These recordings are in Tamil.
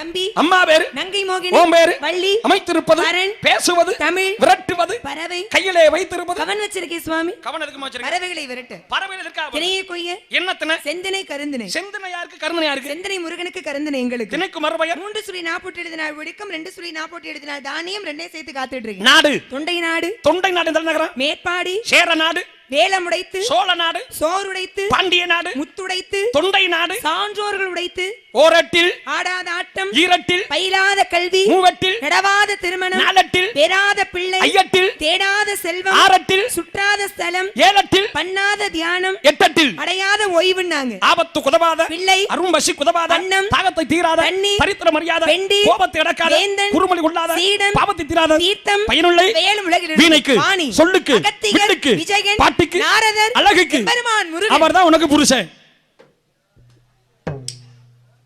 தம்பி, அம்மா பேரு நங்கை மோகினி, ஓம் பேரு வள்ளி, அமைத்திருப்பது, பேசுவது, தமிழ், விரட்டுவது, பறவை, கையிலே வைத்திருப்பது. கவன் வச்சிருக்கே சுவாமி. கவன் எதுக்கு வச்சிருக்கே? பறவைகளை விரட்டு. பறவைகள் இருக்கா? திணையை கொய்ய. என்னத்தன? செந்தினை கருந்தினை. செந்தினை யாருக்கு? கருந்தினை யாருக்கு? செந்தினை முருகனுக்கு, கருந்தினை எங்களுக்கு. திணைக்கு மறுபெயர் 3 சுழி 47 எழுதினால் ஒடுக்கம், 2 சுழி 47 எழுதினால் தானியம், 2 சேர்த்து காத்துட்டு இருக்கு. நாடு தொண்டை நாடு. தொண்டை நாடு தலைநகரம் மேற்பாடி. சேர நாடு. வேலமுடைத்து. சோழ நாடு. சோறுடைத்து. பாண்டிய நாடு. முத்துடைத்து. தொண்டை நாடு. சான்றோர்கள் உடைத்து. ஓரட்டில். ஆடாத ஆட்டம். ஈரட்டில். பயிலாத கல்வி. மூவட்டில். நடவாத திருமணம். நாலட்டில். பெறாத பிள்ளை. ஐயட்டில். தேடாத செல்வம். ஆறட்டில். சுற்றாத ஸ்தலம். ஏழட்டில். பண்ணாத தியானம். எட்டட்டில். அடையாத ஓய்வுன்னாங்க. ஆபத்து குதவாத பிள்ளை. அரும்பசி குதவாத அன்னம். தாகத்தை தீராத பரித்திர மரியாத பெண்டி. கோபத்தை அடக்காத குறுமொழி கொள்ளாத சீடன். பாவத்தை தீராத தீர்த்தம். பயனுள்ள வேலும் உலகில் வீணைக்கு வாணி சொல்லுக்கு அகத்தியர் விட்டுக்கு விஜயன் பாட்டுக்கு நாரதர் அழகுக்கு பெருமான் முருகன் அவர்தான் உனக்கு புருஷன்.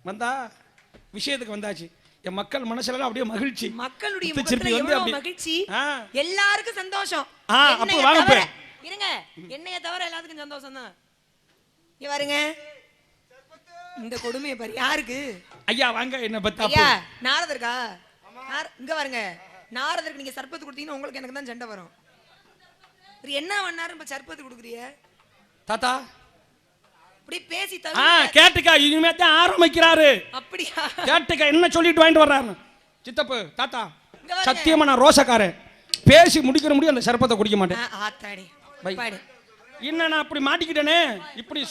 வந்தா விஷயத்துக்கு வந்தாச்சு. என் மக்கள் மனசுல அப்படியே மகிழ்ச்சி. மக்களுடைய முகத்துல எவ்வளவு மகிழ்ச்சி. எல்லாருக்கும் சந்தோஷம். அப்ப வாங்க இருங்க, என்னைய தவிர எல்லாத்துக்கும் சந்தோஷம் தான். இங்க பாருங்க, இந்த கொடுமையை பாரு. யாருக்கு? ஐயா வாங்க. என்ன பத்தி ஐயா நாரதர்க்கா? இங்க பாருங்க, நாரதருக்கு நீங்க சர்பத்து கொடுத்தீங்கன்னா உங்களுக்கு எனக்கு தான் சண்டை வரும். என்ன பண்ணாரு இப்ப சர்பத்து கொடுக்குறிய தாத்தா? இப்படி பேசி கேட்டுக்கா, இனிமே தான் ஆரம்பிக்கிறாரு. அப்படியா? கேட்டுக்கா, என்ன சொல்லிட்டு வாங்கிட்டு வர்றாரு சித்தப்பு. தாத்தா சத்தியமா நான் ரோசக்காரன். பேசி முடிக்கிற முடியும் அந்த சர்பத்தை குடிக்க மாட்டேன். ஆத்தாடி என்ன நான் அப்படி மாட்டிக்கிட்டேனே. இப்படி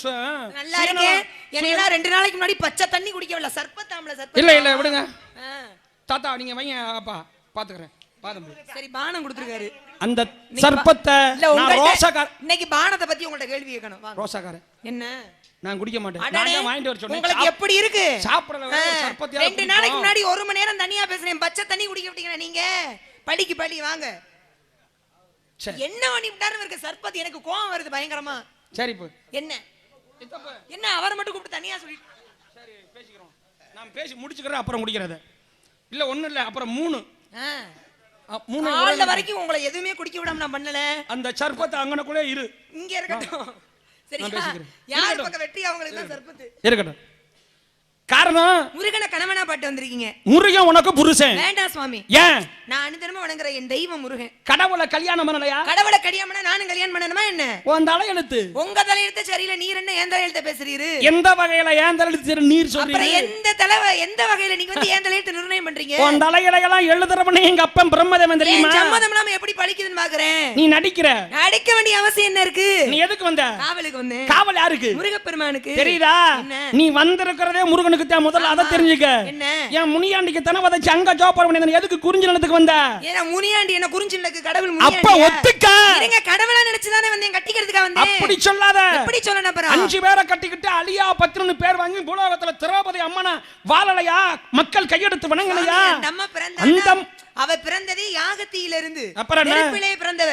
நல்லா இருக்கே. என்னையெல்லாம் 2 நாளைக்கு முன்னாடி பச்சை தண்ணி குடிக்கவில்லை. சர்பத்தாம்ல சர்பத். இல்ல விடுங்க தாத்தா, நீங்க வைங்க. அப்பா பாத்துக்கிறேன். சரி, பானம் கொடுத்துருக்காரு. அந்த சர்பத்தை நான் ரோசக்காரன். இன்னைக்கு பானத்தை பத்தி உங்கள்ட்ட கேள்வி கேட்கணும். ரோசக்காரன் என்ன? நான் குடிக்க மாட்டேன். நான் வாங்கிட்டு வர சொன்னேன். உங்களுக்கு எப்படி இருக்கு? சாப்பிடல. சர்பத்தை 2 நாளைக்கு முன்னாடி 1 மணி நேரம் தனியா பேசுறேன். பச்சை தண்ணி குடிக்க விட்டீங்க நீங்க. பழிக்கு பழி வாங்க. என்ன பண்ணி விட்டாருன்னு இருக்கு சர்பத். எனக்கு கோவம் வருது பயங்கரமா. சரி இப்போ என்ன என்ன அவரை மட்டும் கூப்பிட்டு தனியா சொல்லி. சரி பேசிக்கிறோம். நான் பேசி முடிச்சுக்கிறேன், அப்புறம் குடிக்கிறத. இல்ல ஒண்ணு இல்ல, அப்புறம் 3 நாள் வரைக்கும் உங்களை எதுவுமே குடிக்க விடாம நான் பண்ணல. அந்த சர்பத்தை அங்கனக்குள்ளே இரு. இங்க இருக்கட்டும். சரி, யார் பக்கம் வெற்றி அவங்களுக்கு தான் சர்பத்து இருக்கட்டும். காரணம் முருகனை கணவனா பாட்டு வந்திருக்கீங்க. முருகன் உனக்கு புருஷன். வேண்டாம் சுவாமி. ஏன்? நான் அனுதினமும் வணங்குற என் தெய்வம் முருகன். கடவுளை கல்யாணம் பண்ணலையா? கடவுளை கல்யாணம் பண்ண நானும் கல்யாணம் பண்ணணுமா என்ன? உன் தலையெழுத்து. உங்க தலையெழுத்து சரியில்லை. நீர் என்ன என் தலையெழுத்த பேசுறீரு? எந்த வகையில என் தலையெழுத்து நீர் சொல்றீங்க? எந்த வகையில நீங்க வந்து என் தலையெழுத்து நிர்ணயம் பண்றீங்க? உன் தலையெல்லாம் எழுதுறவனே எங்க அப்பன் பிரம்மதேவன் தெரியுமா? சம்மதம் இல்லாம எப்படி பழிக்குதுன்னு பாக்குறேன். நீ நடிக்கிற. நடிக்க வேண்டிய அவசியம் என்ன இருக்கு? நீ எதுக்கு வந்த? காவலுக்கு வந்தேன். காவல் யாருக்கு? முருகப்பெருமானுக்கு. தெரியுதா? நீ வந்திருக்கிறதே முருகனுக்கு தான். முதல்ல அதை தெரிஞ்சுக்க. என் முனியாண்டிக்கு தன வதச்சு அங்க ஜோப் பண்ணி எதுக்கு குறிஞ்சி நிலத்துக்கு வந்த? ஏன்னா முனியாண்டி என்ன குறிஞ்சி நிலத்துக்கு கடவுள் அப்ப ஒத்துக்க. இருங்க, கடவுளா நினைச்சுதானே வந்தேன், கட்டிக்கிறதுக்காக வந்தேன். அப்படி சொல்லாத. எப்படி சொல்லணும் அப்புறம்? 5 பேரை கட்டிக்கிட்டு அலியா பத்ரன்னு பேர் வாங்கி பூலோகத்துல திரௌபதி அம்மனா வாழலையா? மக்கள் கையெடுத்து வணங்கலையா? நம்ம பிறந்த அவ பிறந்ததே யாகத்தியிலிருந்து. நெருப்பிலே பிறந்தவ.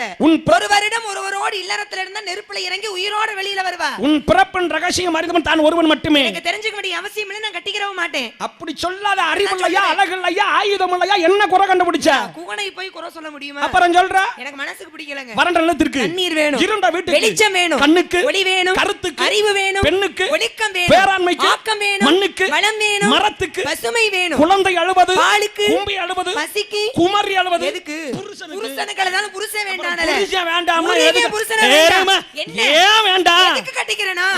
ஒரு வருடம் ஒருவரோடு இல்லறத்துல இருந்தா நெருப்புல இறங்கி உயிரோட வெளியில வருவா. உன் பிறப்பின் ரகசியம் அறிந்தவன் தான் ஒருவன் மட்டுமே. எனக்கு தெரிஞ்சுக்க வேண்டிய அவசியம் இல்லை. நான் கட்டிக்கிறவும் மாட்டேன். அப்படி சொல்லாத. அறிவில்லையா, அழகில்லையா, ஆயுதம் இல்லையா, என்ன குறை கண்டுபிடிச்ச? குகனை போய் குறை சொல்ல முடியுமா? அப்புறம் சொல்ற. எனக்கு மனசுக்கு பிடிக்கலங்க. வறண்ட நிலத்திற்கு தண்ணீர் வேணும். இருண்ட வீட்டுக்கு வெளிச்சம் வேணும். கண்ணுக்கு ஒளி வேணும். கருத்துக்கு அறிவு வேணும். பெண்ணுக்கு ஒழுக்கம் வேணும். பேராண்மைக்கு ஆக்கம் வேணும். மண்ணுக்கு வளம் வேணும். மரத்துக்கு பசுமை வேணும். குழந்தை அழுவது, பாலுக்கு கும்பி அழுவது, பசிக்கு குமரி அழுவது. எதுக்கு? புருஷனுக்கு அழுதாலும் புருஷன் வேண்டானே. புருஷன் வேண்டாமா? எதுக்கு புருஷன் வேண்டாம்? ஏன் வேண்டாம்? எதுக்கு கட்டிக்கிறேனா?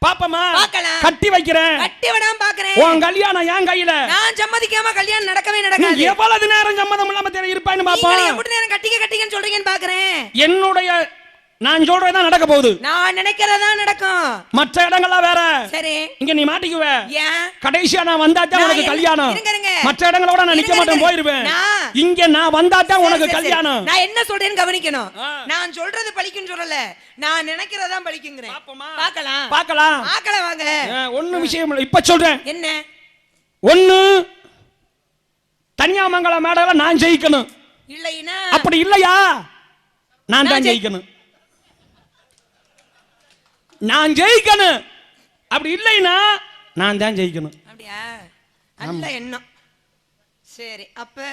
பாப்பமா பார்க்கலாம். கட்டி வைக்கிறேன். கட்டி விடாம பாக்குறேன். உன் கல்யாணம் என் கையில. நான் சம்மதிக்காம கல்யாணம் நடக்கவே நடக்காது. எவ்வளவு நேரம் சம்மதம் இல்லாம இருப்பான்னு பாப்பா. நீங்க எப்படி நேரம் கட்டிக்கன்னு சொல்றீங்கன்னு பாக்குறேன். என்னுடைய நான் சொல்றதா நடக்க போகுது. நான் நினைக்கிறதா நடக்கும். மற்ற இடங்கள்லாம் வேற. சரி, இங்க நீ மாட்டிக்குவ. ஏன்? கடைசியா நான் வந்தாதான் உனக்கு கல்யாணம். மற்ற இடங்களோட நான் நிக்க மாட்டேன், போயிருவேன். இங்க நான் வந்தாதான் உனக்கு கல்யாணம். நான் என்ன சொல்றேன்னு கவனிக்கணும். நான் சொல்றது பழிக்குன்னு சொல்லல, நான் நினைக்கிறதா பழிக்குங்கறேன். பார்க்கலாம் பார்க்கலாம் பார்க்கலாம் வாங்க. ஒண்ணு விஷயம் இல்ல, இப்ப சொல்றேன். என்ன? ஒண்ணு தனியாமங்கல மேடையில நான் ஜெயிக்கணும். இல்லைனா அப்படி இல்லையா நான் தான் ஜெயிக்கணும். நான் ஜெயிக்கணும். அப்படி இல்லைனா நான் தான் ஜெயிக்கணும். அப்படியா? நல்ல எண்ணம். சரி, அப்ப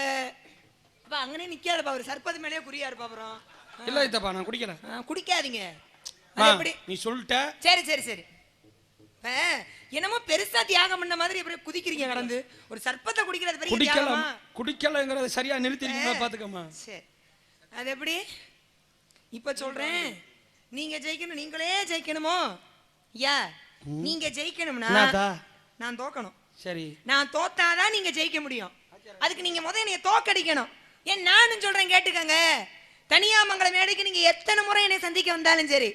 அங்கனே நிக்காதப்பா. ஒரு சர்பத்து மேலயே குறியா இருப்பா. அப்புறம் இல்ல இதப்பா நான் குடிக்கல. குடிக்காதீங்க. எப்படி நீ சொல்லிட்ட? சரி சரி சரி. இப்ப என்னமோ பெருசா தியாகம் பண்ண மாதிரி எப்படி குதிக்கிறீங்க கடந்து ஒரு சர்ப்பத்தை குடிக்கிறது பெரிய தியாகமா? குடிக்கலங்கறத சரியா நிறுத்திட்டீங்களா பாத்துக்கம்மா. சரி, அது எப்படி இப்ப சொல்றேன், நீங்க ஜெயிக்கணும், நீங்களே ஜெயிக்கணுமோ? யா நீங்க ஜெயிக்கணும்னா நான் தோக்கணும். சரி, நான் தோத்தாதான் நீங்க ஜெயிக்க முடியும். அதுக்கு நீங்க முதல்ல என்னைய தோக்கடிக்கணும். ஏன் நானும் சொல்றேன் கேட்டுக்கங்க. தனியாமங்கல மேடைக்கு நீங்க எத்தனை முறை என்னை சந்திக்க வந்தாலும் சரி,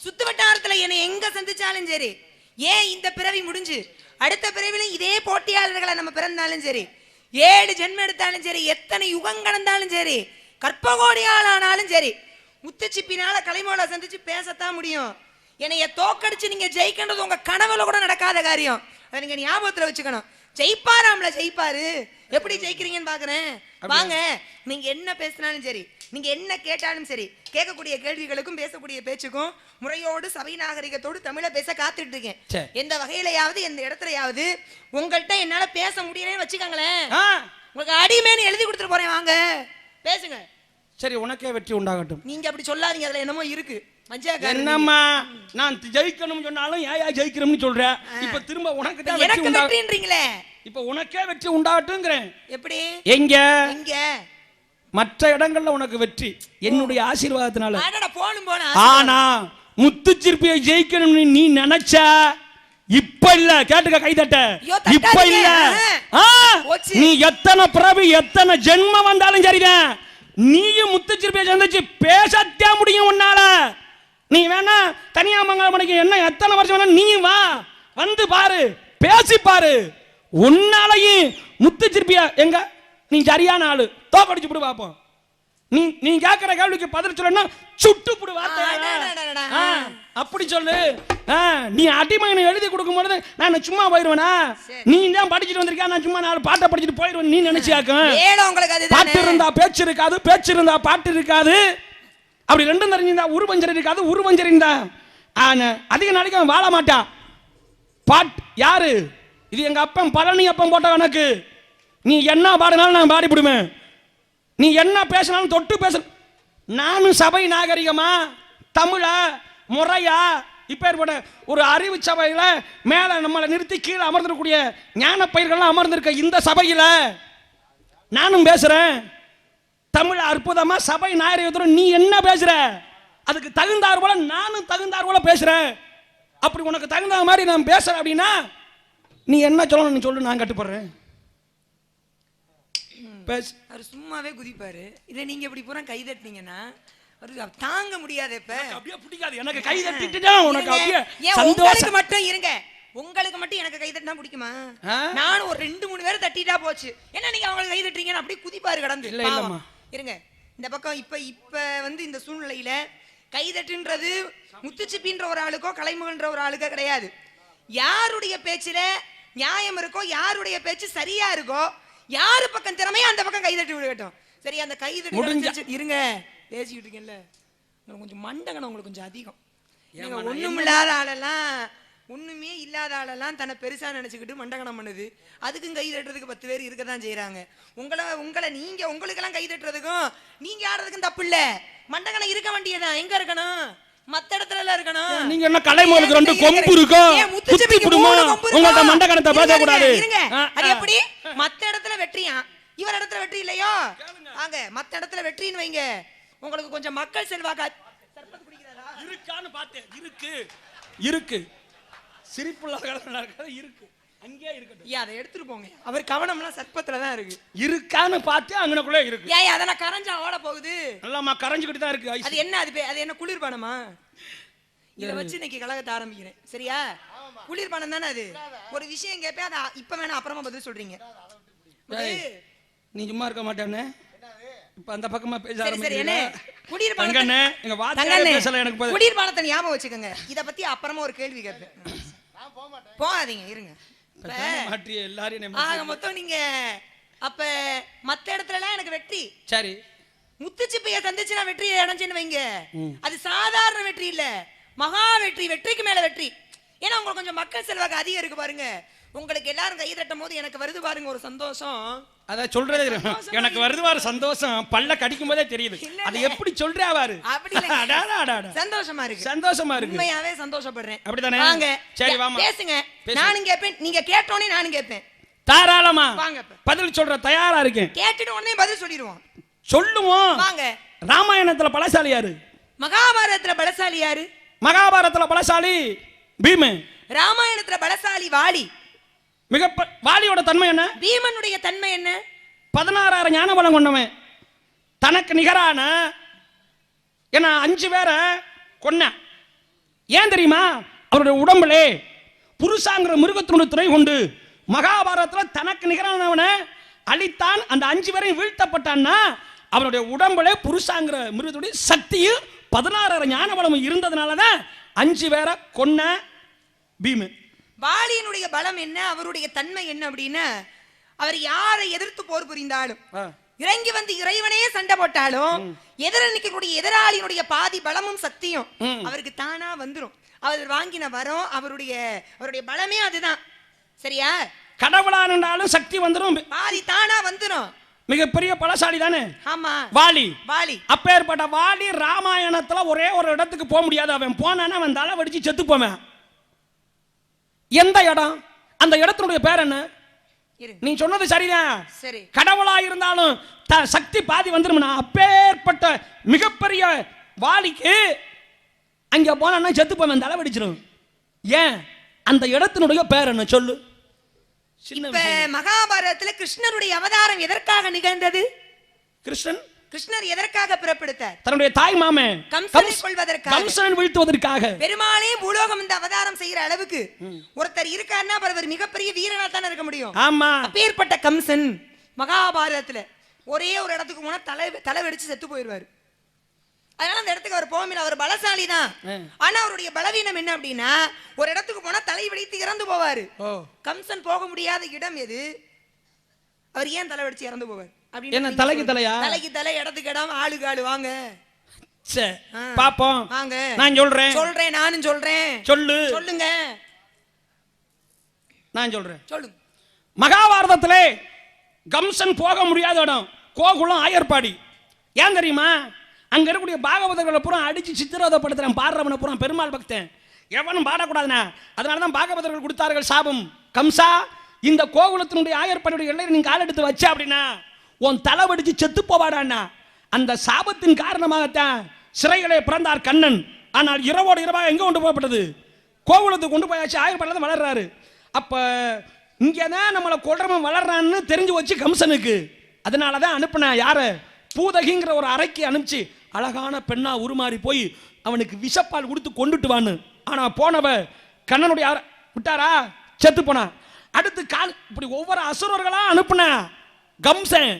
சுத்து வட்டாரத்துல என்னை எங்க சந்திச்சாலும் சரி, ஏன் இந்த பிறவி முடிஞ்சு அடுத்த பிறவில இதே போட்டியாளர்களை நம்ம பிறந்தாலும் சரி, 7 ஜென்மம் எடுத்தாலும் சரி, எத்தனை யுகம் கடந்தாலும் சரி, கற்பகோடியால் ஆனாலும் சரி, முத்துச்சிப்பினால கலைமோல சந்திச்சு பேசத்தான் முடியும். என்னைய தோக்கடிச்சு நீங்க ஜெயிக்கின்றது உங்க கனவுல கூட நடக்காத காரியம். அதை நீங்க ஞாபகத்துல வச்சுக்கணும். ஜெயிப்பாராம்ல, ஜெயிப்பாரு. எப்படி ஜெயிக்கிறீங்கன்னு பாக்குறேன். வாங்க, நீங்க என்ன பேசினாலும் சரி, நீங்க என்ன கேட்டாலும் சரி, கேட்கக்கூடிய கேள்விகளுக்கும் பேசக்கூடிய பேச்சுக்கும் முறையோடு சபை நாகரிகத்தோடு தமிழை பேச காத்துட்டு இருக்கேன். எந்த வகையிலையாவது எந்த இடத்துலயாவது உங்கள்கிட்ட என்னால பேச முடியலன்னு வச்சுக்கோங்களேன், உங்களுக்கு அடிமேன்னு எழுதி கொடுத்துட்டு போறேன். வாங்க பேசுங்க. சரி, உனக்கே வெற்றி உண்டாகட்டும். நீங்க அப்படி சொல்லாதீங்க, அதுல என்னமோ இருக்கு. என்னம்மா, நான் ஜெயிக்கணும் சொன்னாலும் ஏன் ஜெயிக்கிறோம்னு சொல்ற? இப்ப திரும்ப உனக்கு தான் வெற்றி உண்டாகட்டும்ன்றீங்களே. இப்ப உனக்கே வெற்றி உண்டாகட்டும்ங்கறேன். எப்படி? எங்க எங்க மற்ற இடங்கள்ல உனக்கு வெற்றி என்னுடைய ஆசீர்வாதத்தினால. ஆனா முத்துச்சிற்பியை ஜெயிக்கணும்னு நீ நினைச்சா இப்ப இல்ல, கேட்டுக்க கைதட்ட, இப்ப இல்ல. நீ எத்தனை பிறவி எத்தனை ஜென்மம் வந்தாலும் சரிதான், நீயும் முத்துச்சிற்பியை சந்திச்சு பேசத்தே முடியும் உன்னால. நீ வேணா தனியாமங்கலம் மணிக்கு என்ன எத்தனை வருஷம் வேணா நீ வா, வந்து பாரு, பேசி பாரு. உன்னாலையும் முத்துச்சிற்பியா எங்க நீ சரியான ஆளு, தோக்கடிச்சு போடு பாப்போம். நீ கேட்கிற கேள்விக்கு பதில் சொல்லணும், சுட்டு போடு வார்த்தை. அப்படி சொல்லு. நீ அடிமையை எழுதி கொடுக்கும் பொழுது நான் சும்மா போயிருவேனா? நீ தான் படிச்சுட்டு வந்திருக்கா, நான் சும்மா 4 பாட்டை படிச்சுட்டு போயிருவேன் நீ நினைச்சியாக்கும். பாட்டு இருந்தா பேச்சு இருக்காது, பேச்சு இருந்தா பாட்டு இருக்காது. அப்படி ரெண்டும் தெரிஞ்சிருந்தா உருவஞ்சரி இருக்காது, உருவஞ்சரி இருந்தா அதிக நாளைக்கு அவன் வாழ மாட்டான். பாட் யாரு இது? எங்க அப்பன் பழனி அப்பன் போட்ட கணக்கு. நீ என்ன பாடினாலும் நான் பாடிவிடுவேன், நீ என்ன பேசினாலும் தொட்டு பேச. நானும் சபை நாகரிகமா தமிழா முறையா இப்ப ஒரு அறிவு சபையில மேல நம்மளை நிறுத்தி கீழே அமர்ந்திருக்கக்கூடிய ஞான பயிர்கள்லாம் அமர்ந்திருக்க இந்த சபையில நானும் பேசுறேன் தமிழ் அற்புதமா சபை நாகரிகத்தோட. நீ என்ன பேசுற? அதுக்கு தகுந்தார் போல நானும் தகுந்தார் போல பேசுறேன். அப்படி உனக்கு தகுந்த மாதிரி நான் பேசுறேன் அப்படின்னா நீ என்ன சொல்லணும் நீ சொல்லு, நான் கட்டுப்படுறேன். அவர் சும்மாவே குதிப்பாரு. இல்ல நீங்க இப்படி பூரா கை தட்டினீங்கன்னா தாங்க முடியாது. இப்ப அப்படியே பிடிக்காது எனக்கு. கை தட்டிட்டா உனக்கு அப்படியே சந்தோஷம் மட்டும் இருங்க. உங்களுக்கு மட்டும் எனக்கு கை தட்டினா பிடிக்குமா? நானும் ஒரு 2-3 பேரை தட்டிட்டா போச்சு. என்ன நீங்க அவங்களுக்கு கை தட்டுறீங்கன்னு அப்படி குதிப்பாரு கடந்து. இல்ல இல்லம்மா இருங்க. இந்த பக்கம் இப்ப வந்து இந்த சூழ்நிலையில கை தட்டுன்றது முத்துச்சிப்பின்ற ஒரு ஆளுக்கோ கலைமுகன்ற ஒரு ஆளுக்கோ கிடையாது. யாருடைய பேச்சுல நியாயம் இருக்கோ, யாருடைய பேச்சு சரியா இருக்கோ, யாரு பக்கம் திறமையோ அந்த பக்கம் கைதட்டி விடட்டும். சரி, அந்த கைதட்டி இருங்க. பேசிக்கிட்டு இருக்கேன்ல, கொஞ்சம் மண்டகனம் உங்களுக்கு கொஞ்சம் அதிகம். ஒண்ணும் இல்லாத ஆளெல்லாம், ஒண்ணுமே இல்லாத ஆளெல்லாம் தன்னை பெருசா நினைச்சுக்கிட்டு மண்டகனம் பண்ணுது. அதுக்கும் கை தட்டுறதுக்கு 10 பேர் இருக்கதான் செய்யறாங்க. உங்களை நீங்க உங்களுக்கெல்லாம் கை தட்டுறதுக்கும் நீங்க ஆடுறதுக்கும் தப்பு இல்ல. மண்டகனம் இருக்க வேண்டியதான். எங்க இருக்கணும்? மத்த இடத்துல எல்லாம் இருக்கணும். நீங்க என்ன கலைமோலுக்கு 2 கொம்பு இருக்கும், குத்தி புடுமா? உங்கள்ட்ட மண்டகனத்தை பேச கூடாது. இருங்க. அது எப்படி? மத்த இடத்துல வெற்றியா, இவர் இடத்துல வெற்றி இல்லையோ? வாங்க, மத்த இடத்துல வெற்றின்னு வைங்க. உங்களுக்கு கொஞ்சம் மக்கள் செல்வாக்கு இருக்கான்னு பார்த்தேன். இருக்கு இருக்கு, சிரிப்புள்ள இருக்கு, அங்கே இருக்கட்டும். அதை எடுத்துட்டு போங்க. அவர் கவனம்லாம் சர்ப்பத்துல தான் இருக்கு. இருக்கான்னு பார்த்து அங்கனக்குள்ள இருக்கு. ஏய், அதெல்லாம் கரஞ்சா ஓட போகுது. நல்லாமா கரஞ்சுக்கிட்டு தான் இருக்கு. அது என்ன? அது என்ன குளிர்பானமா? இத வச்சு இன்னைக்கு கலகத்தை ஆரம்பிக்கிறேன். சரியா? குளிர்பானம் தானே அது. ஒரு விஷயம் கேட்பேன், அதை இப்ப வேணா அப்புறமா பதில் சொல்றீங்க. நீ சும்மா இருக்க மாட்டேன்னு இப்ப அந்த பக்கமா பேச ஆரம்பிக்கிறீங்க. குளிர்பானம் எங்க வாத்தியாரே பேசல எனக்கு. குளிர்பானத்தை ஞாபகம் வச்சுக்கோங்க. இத பத்தி அப்புறமா ஒரு கேள்வி கேட்பேன். போகாதீங்க, இருங்க. மொத்தம் நீங்க அப்ப மத்த இடத்துல எனக்கு வெற்றி. சரி, முத்துச்சிப்பைய சந்திச்சு நான் வெற்றி அடைஞ்சேன்னு வைங்க, அது சாதாரண வெற்றி இல்ல, மகா வெற்றி. வெற்றிக்கு மேல வெற்றி. ஏன்னா உங்களுக்கு கொஞ்சம் மக்கள் செல்வாக்கு அதிகம் இருக்கு பாருங்க. உங்களுக்கு எல்லாரும் கை தட்டும் போது எனக்கு வருது பாருங்க ஒரு சந்தோஷம். அத சொல்றதே எனக்கு வருது பாரு சந்தோஷம், பல்ல கடிக்கும் போதே தெரியுது. அது எப்படி சொல்றா பாரு. சந்தோஷமா இருக்கு, சந்தோஷமா இருக்கு, உண்மையாவே சந்தோஷப்படுறேன். அப்படிதானே? வாங்க சரி வாமா பேசுங்க. நானும் கேட்பேன், நீங்க கேட்டோனே நானும் கேட்பேன். தாராளமா வாங்க, பதில் சொல்ற தயாரா இருக்கேன். கேட்டுட்டு உடனே பதில் சொல்லிடுவோம். சொல்லுவோம். வாங்க. ராமாயணத்துல பலசாலி யாரு? மகாபாரதத்துல பலசாலி யாரு? மகாபாரதத்துல பலசாலி பீமன். ராமாயணத்துல பலசாலி வாலி. வாலியோட தன்மை என்ன? பீமனுடைய தன்மை என்ன? 16,000 ஞான பலம் கொண்டவன். தனக்கு நிகரான என்ன 5 பேரை கொன்ன. ஏன் தெரியுமா? அவருடைய உடம்புலே புருஷாங்கிற மிருகத்தினுடைய துணை கொண்டு மகாபாரதத்தில் தனக்கு நிகரானவனை அழித்தான். அந்த 5 பேரையும் வீழ்த்தப்பட்டான்னா அவனுடைய உடம்புலே புருஷாங்கிற மிருகத்துடைய சக்தியும் 16,000 ஞான பலமும் இருந்ததுனால தான் 5 பேரை கொன்ன பீமன். வாலியினுடைய பலம் என்ன, அவருடைய தன்மை என்ன அப்படின்னா, அவர் யாரை எதிர்த்து போர் புரிந்தாலும், இறங்கி வந்து இறைவனே சண்டை போட்டாலும், எதிர நிற்கக்கூடிய எதிராளியினுடைய பாதி பலமும் சக்தியும் அவருக்கு தானா வந்துடும். அவர் வாங்கின வரம், அவருடைய பலமே அதுதான். சரியா? கடவுளா இருந்தாலும் சக்தி வந்துடும், பாதி தானா வந்துடும். மிகப்பெரிய பலசாலி தானே. ஆமா, வாலி. அப்பேற்பட்ட வாலி ராமாயணத்துல ஒரே ஒரு இடத்துக்கு போக முடியாது. அவன் போனானா அவன் தலை வெடிச்சு செத்து போவேன். எந்த இடம்? அந்த இடத்தினுடைய பேர் என்ன? நீ சொன்னது சரிதான். சரி. கடவுளா இருந்தாலும் சக்தி பாதி வந்துரும்னா அப்பேற்பட்ட மிகப்பெரிய வாலிக்கு அங்க போனா செத்து போவேன், தலை வெடிச்சிடும். ஏன்? அந்த இடத்தினுடைய பேர் என்ன சொல்லு. இப்ப மகாபாரதத்துல கிருஷ்ணருடைய அவதாரம் எதற்காக நிகழ்ந்தது? கிருஷ்ணர் எதற்காக பிறப்பெடுத்தார்? தன்னுடைய தாய் மாமன் கம்சனை கொல்வதற்காக, கம்சனை வீழ்த்துவதற்காக. பெருமாளே பூலோகம் இந்த அவதாரம் செய்யற அளவுக்கு ஒருத்தர் இருக்காருன்னா அவர் மிகப்பெரிய வீரனா தானே இருக்க முடியும். ஆமா. அப்பேற்பட்ட கம்சன் மகாபாரதத்துல ஒரே ஒரு இடத்துக்கு போனா தலை வெடிச்சு செத்து போயிடுவாரு. அதனால அந்த இடத்துக்கு அவர் போகல. அவர் பலசாலி தான். ஆனா அவருடைய பலவீனம் என்ன அப்படின்னா, ஒரு இடத்துக்கு போனா தலை வெடித்து இறந்து போவாரு. கம்சன் போக முடியாத இடம் எது? அவர் ஏன் தலை வெடிச்சு இறந்து போவார்? என்ன தலைக்கு தலையா? தலைக்கு தலை, இடத்துக்கு இடம், ஆளுக்கு ஆளு. வாங்க பாப்போம். வாங்க, நான் சொல்றேன். நானும் சொல்றேன். சொல்லுங்க. நான் சொல்றேன். சொல்லுங்க. மகாபாரதத்திலே கம்சன் போக முடியாத இடம் கோகுலம், ஆயர்பாடி. ஏன் தெரியுமா? அங்க இருக்கக்கூடிய பாகவதர்களை பூரா அடிச்சு சித்திரவதைப்படுத்துறேன். பாடுறவனை பூரா பெருமாள் பக்தன், எவனும் பாடக்கூடாதுனா. அதனாலதான் பாகவதர்கள் கொடுத்தார்கள் சாபம். கம்சா, இந்த கோகுலத்தினுடைய ஆயர்பாடியுடைய எல்லையை நீங்க கால் எடுத்து வச்ச அப்படின்னா உன் தலை வெடிச்சு செத்து போவாடான்னா. அந்த சாபத்தின் காரணமாகத்தான் சிறைகளே பிறந்தார் கண்ணன். ஆனால் இரவோடு இரவாக எங்க கொண்டு போகப்பட்டது? கோகுலத்துக்கு கொண்டு போயாச்சு. ஆயர்பாடியில் வளர்றாரு. அப்ப இங்கதான் நம்மளை கொடரமன் வளர்றான்னு தெரிஞ்சு வச்சு கம்சனுக்கு. அதனாலதான் அனுப்புன யார, பூதகிங்கிற ஒரு அறைக்கு அனுப்பிச்சு அழகான பெண்ணா உருமாறி போய் அவனுக்கு விஷப்பால் கொடுத்து கொண்டுட்டு வான்னு. ஆனா போனவ கண்ணனுடைய விட்டாரா, செத்து போனா. அடுத்து கால் இப்படி ஒவ்வொரு அசுரர்களா அனுப்புன கம்சன்.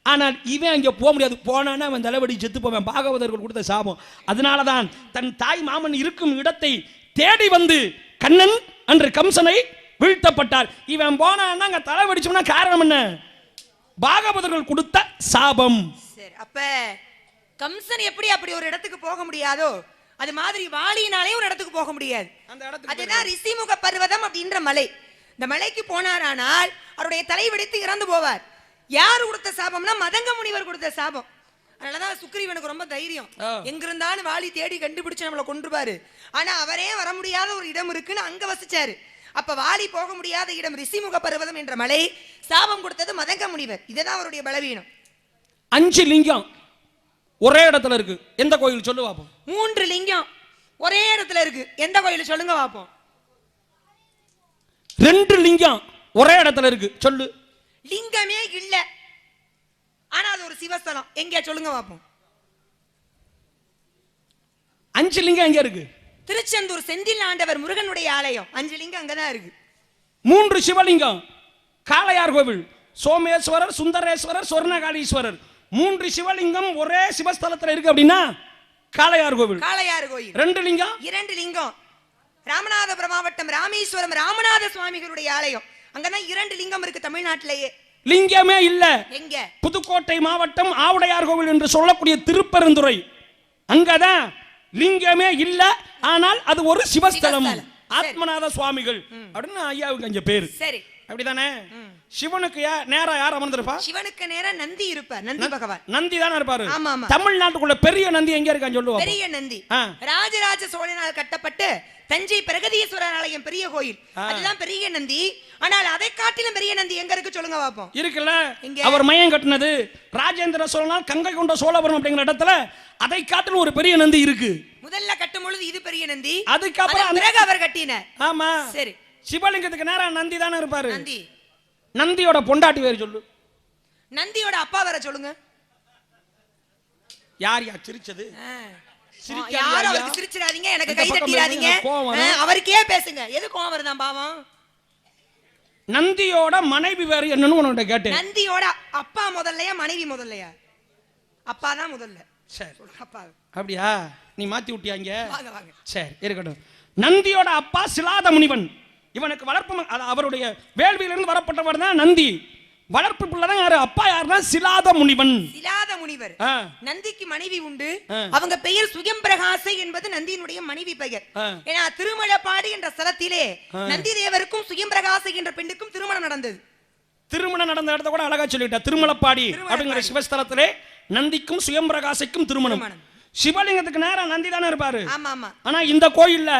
ஆனால் இவன் அங்கே போக முடியாது. போனான்னா அவன் தலைவடி செத்து போவேன். பாகவதர்கள் கொடுத்த சாபம். அதனாலதான் தன் தாய் மாமன் இருக்கும் இடத்தை தேடி வந்து கண்ணன் அன்று கம்சனை வீழ்த்தப்பட்டார். இவன் போனான்னா அங்க தலைவடிச்சோம்னா காரணம் என்ன? பாகவதர்கள் கொடுத்த சாபம். சரி, அப்ப கம்சன் எப்படி அப்படி ஒரு இடத்துக்கு போக முடியாதோ அது மாதிரி வாலியினாலே ஒரு இடத்துக்கு போக முடியாது. அதுதான் ரிஷிமுக பர்வதம் அப்படின்ற மலை. இந்த மலைக்கு போனாரானால் அவருடைய தலை வெடித்து இறந்து போவார். யாரு கொடுத்த சாபம்னா மதங்க முனிவர் கொடுத்த சாபம். அதனாலதான் சுக்ரீவனுக்கு ரொம்ப தைரியம். எங்க இருந்தாலும் வாலி தேடி கண்டுபிடிச்சு நம்மளை கொன்றுபாரு. ஆனா அவரே வர முடியாத ஒரு இடம் இருக்குன்னு அங்க வசிச்சாரு. அப்ப வாலி போக முடியாத இடம் ரிஷிமுக பர்வதம் என்ற மலை. சாபம் கொடுத்தது மதங்க முனிவர். இதுதான் அவருடைய பலவீனம். 5 லிங்கம் ஒரே இடத்துல இருக்கு. எந்த கோயில் சொல்லு பாப்போம்? 3 லிங்கம் ஒரே இடத்துல இருக்கு. எந்த கோயில் சொல்லுங்க பாப்போம்? 2 லிங்கம் ஒரே இடத்துல இருக்கு. சொல்லு. லிங்கமே இல்ல, ஆனா அது ஒரு சிவஸ்தலம். எங்க சொல்லுங்க பாப்போம்? 5 லிங்கம் எங்க இருக்கு? திருச்செந்தூர் செந்தில் ஆண்டவர் முருகனுடைய ஆலயம். 5 லிங்கம் அங்கதான் இருக்கு. 3 சிவலிங்கம். காளையார் கோவில், சோமேஸ்வரர், சுந்தரேஸ்வரர், சொர்ணகாளீஸ்வரர். 3 சிவலிங்கம் ஒரே சிவஸ்தலத்துல இருக்கு. அப்படின்னா காளையார் கோவில். 2 லிங்கம். 2 லிங்கம் ராமநாதபுரம் மாவட்டம் ராமேஸ்வரம் ராமநாத சுவாமிகளுடைய ஆலயம். அங்கதான் 2 லிங்கம் இருக்கு தமிழ்நாட்டிலேயே. லிங்கமே இல்ல. எங்க? புதுக்கோட்டை மாவட்டம் ஆவுடையார் கோவில் என்று சொல்லக்கூடிய திருப்பெருந்துறை. அங்கதான் லிங்கமே இல்ல, ஆனால் அது ஒரு சிவஸ்தலம். ஆத்மநாத சுவாமிகள் அப்படின்னு ஐயாவுக்கு அங்க பேரு. சரி, அப்படிதானே? சிவனுக்கு நேரா யார் அமர்ந்திருப்பா? சிவனுக்கு நேரா நந்தி இருப்பார். நந்தி பகவான் நந்தி தானே இருப்பாரு. ஆமா ஆமா. தமிழ்நாட்டுக்குள்ள பெரிய நந்தி எங்க இருக்கான்னு சொல்லுவோம். பெரிய நந்தி ராஜராஜ சோழனால் கட்டப்பட்டு தஞ்சை பிரகதீஸ்வரர் ஆலயம் பெரிய கோயில், அதுதான் பெரிய நந்தி. ஆனால் அதை காட்டிலும் பெரிய நந்தி எங்க இருக்கு சொல்லுங்க பாப்போம். இருக்குல்ல, அவர் மையம் கட்டினது ராஜேந்திர சோழனால் கங்கை கொண்ட சோழபுரம் அப்படிங்கிற இடத்துல அதை காட்டிலும் ஒரு பெரிய நந்தி இருக்கு. முதல்ல கட்டும் பொழுது இது பெரிய நந்தி, அதுக்கப்புறம் பிறகு அவர் கட்டினார். ஆமா சரி. சிவலிங்கத்துக்கு நேரா நந்தி தானே இருப்பாரு. நந்தி. நந்தியோட பொண்டாட்டி வேறு சொல்லு. நந்தியோட அப்பா வேற சொல்லுங்க. யார் சிரிச்சது? யாரும் அவருக்கு சிரிச்சிராதீங்க, எனக்கு கை தட்டிராதீங்க, அவருக்கே பேசுங்க. எது கோவம் வருதான் பாவம்? நந்தியோட மனைவி வேற என்னன்னு உன்கிட்ட கேட்டேன். நந்தியோட அப்பா முதல்லையா மனைவி முதல்லையா? அப்பா தான் முதல்ல. சரி, அப்பா. அப்படியா? நீ மாத்தி விட்டியாங்க. வாங்க வாங்க. சரி, இருக்கட்டும். நந்தியோட அப்பா சிலாத முனிவன். இவனுக்கு வளர்ப்பு அவருடைய வேள்வியிலிருந்து வரப்பட்டவர் தான் நந்தி. வளர்ப்பு பிள்ளைதான் யாரு? அப்பா யாருன்னா சிலாத முனிவன். சிலாத முனிவர். நந்திக்கு மனைவி உண்டு. அவங்க பெயர் சுயம்பிரகாசை என்பது நந்தியினுடைய மனைவி பெயர். ஏன்னா திருமலப்பாடி என்ற ஸ்தலத்திலே நந்தி தேவருக்கும் சுயம்பிரகாசை என்ற பெண்ணுக்கும் திருமணம் நடந்தது. திருமணம் நடந்த இடத்த கூட அழகா சொல்லிட்டா. திருமலப்பாடி அப்படிங்கிற சிவஸ்தலத்திலே நந்திக்கும் சுயம்பிரகாசைக்கும் திருமணம். சிவலிங்கத்துக்கு நேரா நந்தி தானே இருப்பாரு. ஆமா ஆமா. ஆனா இந்த கோயில்ல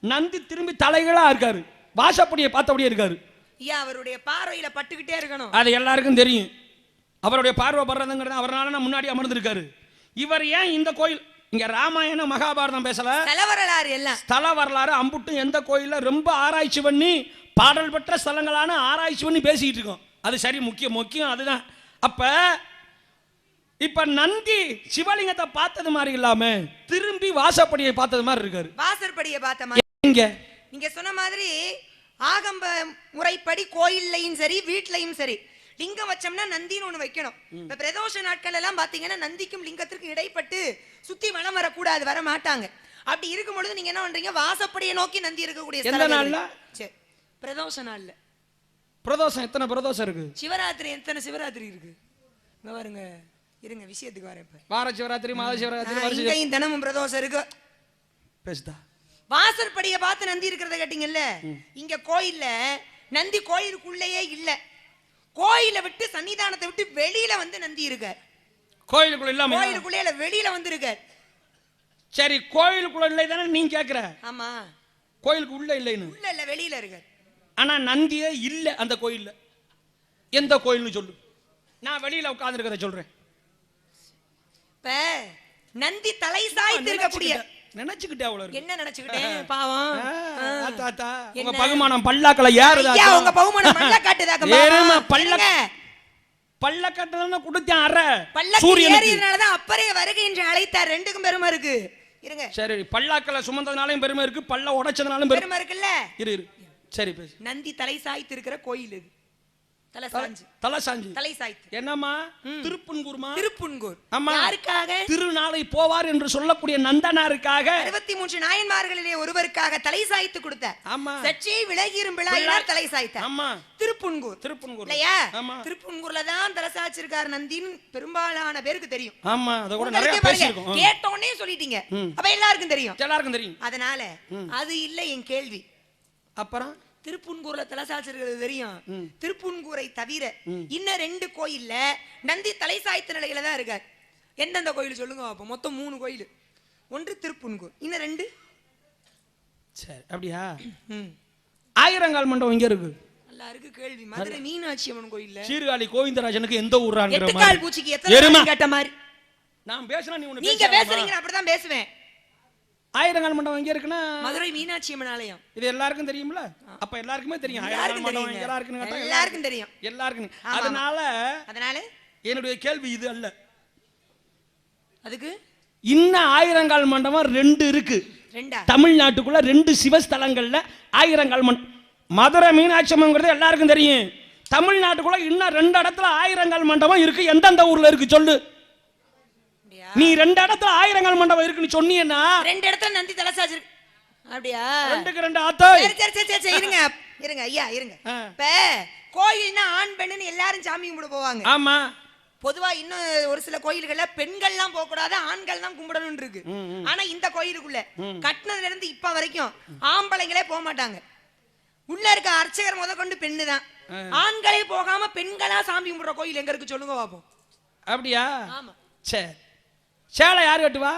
நந்தி திரும்பி தலைகளா இருக்காரு, வாசப்படியை பார்த்தபடியே இருக்காரு. அவருடைய பார்வையில பட்டுக்கிட்டே இருக்கணும், அது எல்லாருக்கும் தெரியும். அவருடைய பார்வை படுறதுங்கிறது அவரால முன்னாடி அமர்ந்திருக்காரு. இவர் ஏன் இந்த கோயில் இங்க ராமாயணம் மகாபாரதம் பேசல, ஸ்தல வரலாறு எல்லாம் ஸ்தல வரலாறு அம்புட்டும் எந்த கோயில்ல ரொம்ப ஆராய்ச்சி பண்ணி பாடல் பெற்ற ஸ்தலங்களான ஆராய்ச்சி பண்ணி பேசிட்டு இருக்கோம். அது சரி, முக்கியம் அதுதான். அப்ப இப்ப நந்தி சிவலிங்கத்தை பார்த்தது மாதிரி இல்லாம திரும்பி வாசப்படியை பார்த்தது மாதிரி இருக்காரு. வாசற்படியை பார்த்த மாதிரி. நீங்க சொன்ன மாதிரி ஆகம்ப முறைப்படி கோயில்லையும் சரி வீட்லயும் சரி லிங்கம் வச்சோம்னா நந்தின்னு ஒண்ணு வைக்கணும். இப்ப பிரதோஷ நாட்கள் எல்லாம் பாத்தீங்கன்னா நந்திக்கும் லிங்கத்திற்கும் இடைப்பட்டு சுத்தி வலம் வரக்கூடாது, வர மாட்டாங்க. அப்படி இருக்கும் பொழுது நீங்க என்ன பண்றீங்க? வாசப்படியை நோக்கி நந்தி இருக்கக்கூடிய பிரதோஷ நாள்ல. பிரதோஷம் எத்தனை பிரதோஷம் இருக்கு? சிவராத்திரி எத்தனை சிவராத்திரி இருக்கு? இங்க பாருங்க, இருங்க விஷயத்துக்கு வரேன். இப்ப வார சிவராத்திரி, மாத சிவராத்திரி, தினமும் பிரதோஷம் இருக்கு. பேசுதா? வாசற்படியை பார்த்து நந்தி இருக்கிறத கேட்டீங்கல்ல. இங்க கோயில்ல நந்தி கோயிலுக்குள்ளேயே இல்ல, கோயிலை விட்டு சன்னிதானத்தை விட்டு வெளியில வந்து நந்தி இருக்க. கோயிலுக்குள்ள இல்லாம கோயிலுக்குள்ளே வெளியில வந்து இருக்க. சரி, கோயிலுக்குள்ள இல்லை தானே நீ கேக்குற? ஆமா, கோயிலுக்கு உள்ள இல்லைன்னு. உள்ள இல்ல, வெளியில இருக்க. ஆனா நந்தியே இல்ல அந்த கோயில்ல. எந்த கோயில்னு சொல்லு, நான் வெளியில உட்கார்ந்து இருக்கத சொல்றேன். இப்ப நந்தி தலை சாய்த்து இருக்கக்கூடிய நினைச்சுக்கிட்டே அவ்வளவு. என்ன நினைச்சுக்கிட்டேன் பாவம்? தாத்தா உங்க பகுமானம் பல்லக்கல யாருதா? ஐயா உங்க பகுமானம் பல்லக்காட்டுதாக்க ஏறுமா பல்லக்காட்டுல குடுத்தேன் அற சூரியன் ஏறினால தான் அப்பரே வருகை என்று அழைத்தார். ரெண்டுக்கும் பெருமை இருக்கு. இருங்க. சரி, பல்லாக்கல சுமந்ததனாலயும் பெருமை இருக்கு, பல்ல உடைச்சதனாலும் பெருமை இருக்குல்ல. இரு சரி பேசு. நந்தி தலை சாய்த்து இருக்கிற கோயில் இது. தலை சாய்த்து என்னம்மா? திருப்புன்கூர்மா? திருப்புன்கூர். யாருக்காக? திருநாளை போவார் என்று சொல்லக்கூடிய நந்தனாருக்காக 63 நாயன்மார்களிலே ஒருவருக்காக தலை சாய்த்து கொடுத்தார். சற்றே விலகிரும் விழாயினார் தலை சாய்த்தார். திருப்புன்கூர். இல்லையா? திருப்புன்கூர்ல தான் தலை சாய்ச்சிருக்கார் நந்தின் பெரும்பாலான பேருக்கு தெரியும். ஆமா, அத கூட நிறைய பேசிருக்கோம். கேட்டோனே சொல்லிட்டீங்க, அப்ப எல்லாருக்கும் தெரியும். அதனால அது இல்ல என் கேள்வி. அப்புறம் திருப்புன்கூர்ல தலை சாய்ச்சிருக்கிறது தெரியும். திருப்புன்கூரை தவிர இன்னும் 2 கோயில்ல நந்தி தலை சாய்த்த நிலையில தான் இருக்கார். எந்தெந்த கோயில் சொல்லுங்க? அப்ப மொத்தம் 3 கோயில். ஒன்று திருப்புன்கூர், இன்னும் 2. சரி, அப்படியா? ஆயிரங்கால் மண்டபம் இங்க இருக்கு. நல்லா இருக்கு கேள்வி. மதுரை மீனாட்சி அம்மன் கோயில்ல சீர்காழி கோவிந்தராஜனுக்கு எந்த ஊராங்கிற மாதிரி. எட்டுக்கால் பூச்சிக்கு எத்தனை கேட்ட மாதிரி நான் பேசுறேன், நீங்க பேசுறீங்க, அப்படிதான் பேசுவேன். ஆயிரங்கால் மண்டபம் எங்க இருக்குன்னா மதுரை மீனாட்சி அம்மன் ஆலயம். இது எல்லாருக்கும் தெரியும்ல? அப்ப எல்லாருக்குமே தெரியும். ஆயிரங்கால் மண்டபம் எங்க இருக்குன்னு கேட்டா எல்லாருக்கும் தெரியும். எல்லாருக்கும். அதனால என்னுடைய கேள்வி இது அல்ல. அதுக்கு இன்னும் ஆயிரங்கால் மண்டபம் 2 இருக்கு. தமிழ்நாட்டுக்குள்ள 2 சிவஸ்தலங்கள்ல ஆயிரங்கால் மண்டபம். மதுரை மீனாட்சி அம்மன்ங்கிறது எல்லாருக்கும் தெரியும். தமிழ்நாட்டுக்குள்ள இன்னும் 2 இடத்துல ஆயிரங்கால் மண்டபம் இருக்கு. எந்தெந்த ஊர்ல இருக்கு சொல்லு? நீ 2 இடத்துல ஆயிரங்கால் மண்டபம் இருக்குன்னு சொன்னீன்னா 2 இடத்துல நந்தி தலை சாய்ச்சிருக்கு. அப்படியா? 2க்கு 2 ஆத்தோ. சரி இருங்க ஐயா இருங்க. இப்ப கோயில்னா ஆண் பெண்ணுன்னு எல்லாரும் சாமி கும்பிட போவாங்க. ஆமா. பொதுவா இன்னும் ஒரு சில கோயில்கள்ல பெண்கள்லாம் போக கூடாது, ஆண்கள் தான் கும்பிடணும் இருக்கு. ஆனா இந்த கோயிலுக்குள்ள கட்டினதுல இருந்து இப்ப வரைக்கும் ஆம்பளைங்களே போக மாட்டாங்க. உள்ள இருக்க அர்ச்சகர் முத கொண்டு பெண்ணு தான். ஆண்களே போகாம பெண்களா சாமி கும்பிடுற கோயில் எங்க இருக்கு சொல்லுங்க பாப்போம். அப்படியா? ஆமா. சரி, சேலை யாரு கட்டுவா?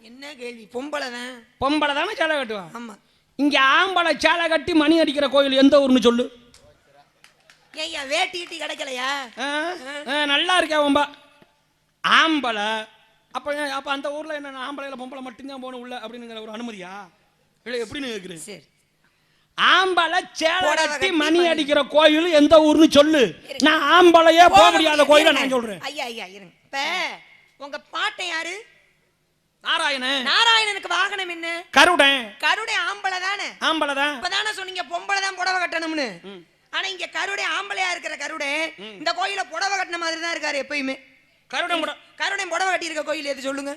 என்ன கேள்வி? பொம்பளை தான். பொம்பளை தானே சேலை கட்டுவா? ஆமா. இங்க ஆம்பளை சேலை கட்டி மணி அடிக்கிற கோயில் எந்த ஊர்னு சொல்லு. ஏய்யா வேட்டி கிட்டி கிடைக்கலையா? நல்லா இருக்கே ஒம்பா ஆம்பளை. அப்ப அந்த ஊர்ல என்ன ஆம்பளைல பொம்பளை மட்டும்தான் போகணும் உள்ள அப்படிங்கிற ஒரு அனுமதியா இல்லை எப்படின்னு கேட்குறேன். சரி, ஆம்பளை சேலை கட்டி மணி அடிக்கிற கோயில் எந்த ஊர்னு சொல்லு. நான் ஆம்பளையே போக முடியாத கோயில நான் சொல்றேன். ஐயா ஐயா இருங்க. இப்ப உங்க பாட்டை யாரு? நாராயணன். நாராயணனுக்கு வாகனம் என்ன? கருடன். கருடை ஆம்பளை தானே? ஆம்பளை தான். இப்பதானே சொன்னீங்க பொம்பளை தான் புடவை கட்டணும்னு. ஆனா இங்க கருடை ஆம்பளையா இருக்கிற கருடை இந்த கோயில புடவை கட்டின மாதிரி தான் இருக்காரு எப்பயுமே. கருடன் புடவை கட்டி இருக்க கோயில் எது சொல்லுங்க?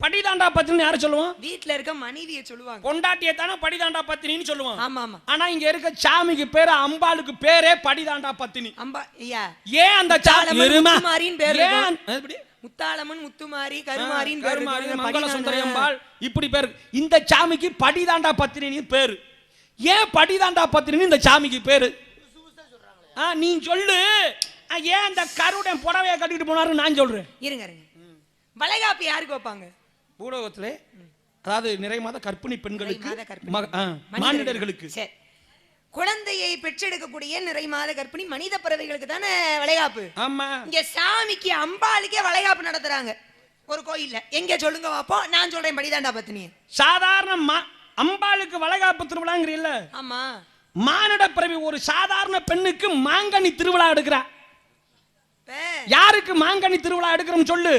படிதாண்டா பத்தினி யாரு சொல்லுவோம்? வீட்டுல இருக்க மனைவியை சொல்லுவாங்க. பொண்டாட்டியை தானே படிதாண்டா பத்தினின்னு சொல்லுவோம். ஆமா ஆமா. ஆனா இங்க இருக்க சாமிக்கு பேரு அம்பாளுக்கு பேரே படிதாண்டா பத்தினி. அம்பா ஐயா ஏன் அந்த முத்துமாரின் பேரு? எப்படி முத்தாளம்மன், முத்துமாரி, கருமாரின் கருமாரி, மங்கள சுந்தரி அம்பாள் இப்படி பேரு. இந்த சாமிக்கு படிதாண்டா பத்தினி பேரு. ஏன் படிதாண்டா பத்தினி இந்த சாமிக்கு பேரு? நீ சொல்லு. ஏன் அந்த கருடன் புடவைய கட்டிட்டு போனாரு நான் சொல்றேன். இருங்க இருங்க. வளைகாப்பு யாருக்கு வைப்பாங்க? பூலோகத்திலே, அதாவது நிறை மாத கர்ப்பிணி பெண்களுக்கு, மானிடர்களுக்கு. குழந்தையை பெற்றெடுக்கக்கூடிய நிறை மாத கர்ப்பிணி மனித பறவைகளுக்கு தானே வளைகாப்பு. ஆமா. இங்க சாமிக்கு அம்பாளுக்கே வளைகாப்பு நடத்துறாங்க ஒரு கோயில்ல. எங்க சொல்லுங்க பாப்போம். நான் சொல்றேன் படிதாண்டா பத்தினி. சாதாரண அம்பாளுக்கு வளைகாப்பு திருவிழாங்கிறீல்ல? ஆமா. மானிட பிறவி ஒரு சாதாரண பெண்ணுக்கு மாங்கனி திருவிழா எடுக்கிறா. யாருக்கு மாங்கனி திருவிழா எடுக்கிறோம் சொல்லு.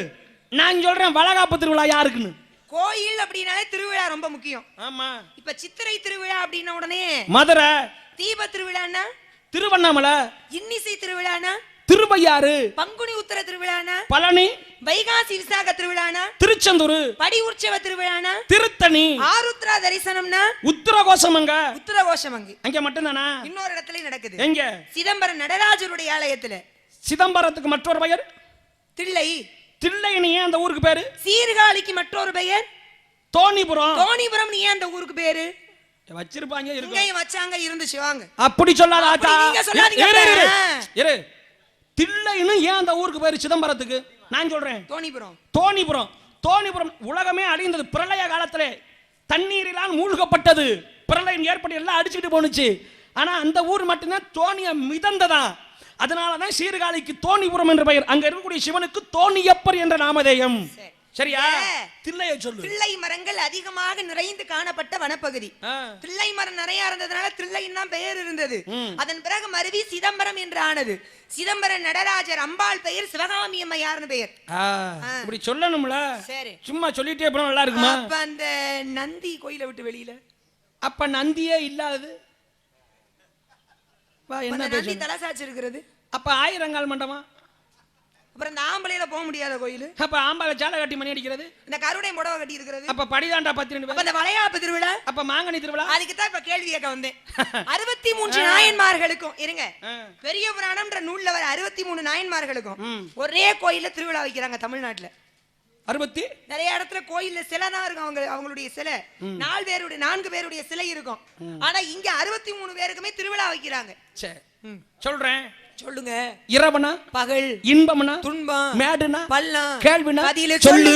நான் சொல்றேன் வளைகாப்பு திருவிழா யாருக்குன்னு. கோயில் அப்படின்னாலே திருவிழா ரொம்ப முக்கியம். ஆமா. இப்ப சித்திரை திருவிழா அப்படின்ன உடனே மதுரை. தீப திருவிழானா திருவண்ணாமலை. இன்னிசை திருவிழானா திருவையாறு. பங்குனி உத்திர திருவிழானா பழனி. வைகாசி விசாக திருவிழானா திருச்செந்தூர். படி உற்சவ திருவிழானா திருத்தணி. ஆருத்ரா தரிசனம்னா உத்தரகோசமங்க. உத்தரகோசமங்க அங்க மட்டும் தானா? இன்னொரு இடத்துலயும் நடக்குது. எங்க? சிதம்பரம் நடராஜருடைய ஆலயத்துல. சிதம்பரத்துக்கு மற்றொரு பெயர் தில்லை. தில்லைன்னு ஏன் அந்த ஊருக்கு பேரு? சீர்காழிக்கு மற்றொரு பெயர் தோணிபுரம். தோணிபுரம் ஏன் அந்த ஊருக்கு பேரு? வச்சிருப்பாங்க, இங்கேயும் வச்சாங்க, இருந்துச்சு. வாங்க அப்படி சொல்லாத ஆத்தா. நீங்க சொல்லாதீங்க. இரு. தில்லைன்னு ஏன் அந்த ஊருக்கு பேரு சிதம்பரத்துக்கு? நான் சொல்றேன் தோணிபுரம். தோணிபுரம். தோணிபுரம் உலகமே அழிந்தது பிரளய காலத்திலே. தண்ணீரிலாம் மூழ்கப்பட்டது. பிரளயம் ஏற்பட்டு எல்லாம் அடிச்சுட்டு போனுச்சு. ஆனா அந்த ஊர் மட்டும்தான் தோணிய மிதந்ததா. அதனாலதான் சீர்காழிக்கு தோணிபுரம் என்ற பெயர். அங்க இருக்கக்கூடிய சிவனுக்கு தோணியப்பர் என்ற நாமதேயம். சரியா? தில்லையை சொல்லு. தில்லை மரங்கள் அதிகமாக நிறைந்து காணப்பட்ட வனப்பகுதி. தில்லை மரம் நிறைய இருந்ததுனால தில்லைன்னு தான் பெயர் இருந்தது. அதன் பிறகு மருவி சிதம்பரம் என்று ஆனது. சிதம்பரம் நடராஜர், அம்பாள் பெயர் சிவகாமி அம்மையார்னு பெயர். இப்படி சொல்லணும்ல. சரி, சும்மா சொல்லிட்டே போனா நல்லா இருக்குமா? அப்ப அந்த நந்தி கோயிலை விட்டு வெளியில அப்ப நந்தியே இல்லாதது. என்ன நந்தி தலசாச்சு இருக்கிறது. அப்ப ஆயிரங்கால் மண்டபம். அப்புறம் இந்த ஆம்பளையில போக முடியாத கோயில். அப்ப ஆம்பளை சாலை கட்டி மணி அடிக்கிறது. இந்த கருடை புடவை கட்டி இருக்கிறது. அப்ப படிதாண்டா 12. அப்ப இந்த வளைகாப்பு திருவிழா. அப்ப மாங்கனி திருவிழா. அதுக்கு தான் இப்ப கேள்வி கேட்க வந்தேன். 63 நாயன்மார்களுக்கும் இருங்க. பெரிய புராணம்ன்ற நூல்ல வர 63 நாயன்மார்களுக்கும் ஒரே கோயில்ல திருவிழா வைக்கிறாங்க தமிழ்நாட்டுல. 60 நிறைய இடத்துல கோயில்ல சிலை தான் இருக்கும். அவங்களுடைய சிலை 4 பேருடைய சிலை இருக்கும். ஆனா இங்க 63 பேருக்குமே திருவிழா வைக்கிறாங்க. சொல்றேன், சொல்லுங்க. இரவனா பகல், இன்பம்னா துன்பம், மேடுனா பள்ளம், கேள்வினா பதில சொல்லு.